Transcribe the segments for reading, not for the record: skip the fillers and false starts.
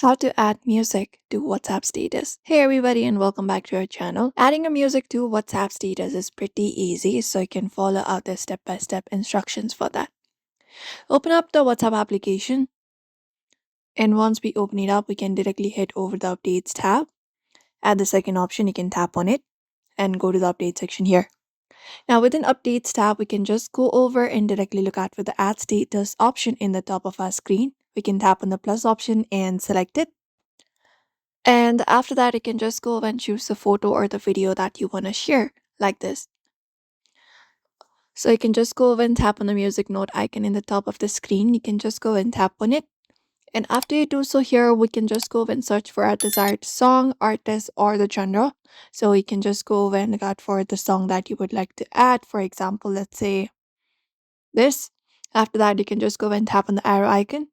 How to add music to WhatsApp status. Hey everybody and welcome back to our channel. Adding a music to WhatsApp status is pretty easy, so you can follow out the step-by-step instructions for that. Open up the WhatsApp application, and once we open it up, we can directly hit over the updates tab. At the second option, you can tap on it and go to the update section here. Now within updates tab, we can just go over and directly look at for the add status option in the top of our screen. We can tap on the plus option and select it. And after that, you can just go and choose the photo or the video that you want to share, like this. So you can just go over and tap on the music note icon in the top of the screen. You can just go and tap on it. And after you do so here, we can just go over and search for our desired song, artist, or the genre. So you can just go over and look out for the song that you would like to add. For example, let's say this. After that, you can just go and tap on the arrow icon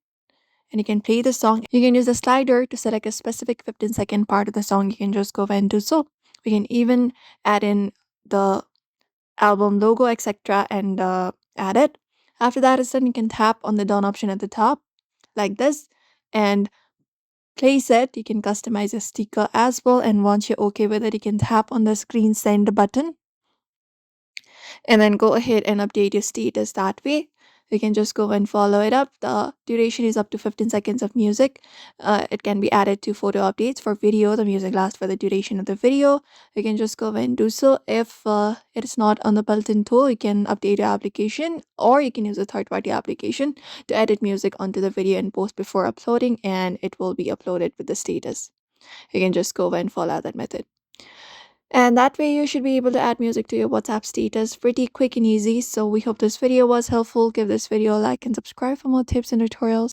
and you can play the song. You can use the slider to select a specific 15-second part of the song. You can just go ahead and do so. We can even add in the album logo, etc., and add it. After that is done, you can tap on the done option at the top, like this, and place it. You can customize a sticker as well. And once you're okay with it, you can tap on the screen send button and then go ahead and update your status that way. You can just go and follow it up. The duration is up to 15 seconds of music. It can be added to photo updates. For video, the music lasts for the duration of the video. You can just go and do so. If it is not on the built-in tool, you can update your application, or you can use a third-party application to edit music onto the video and post before uploading, and it will be uploaded with the status. You can just go and follow that method. And that way you should be able to add music to your WhatsApp status pretty quick and easy. So we hope this video was helpful. Give this video a like and subscribe for more tips and tutorials.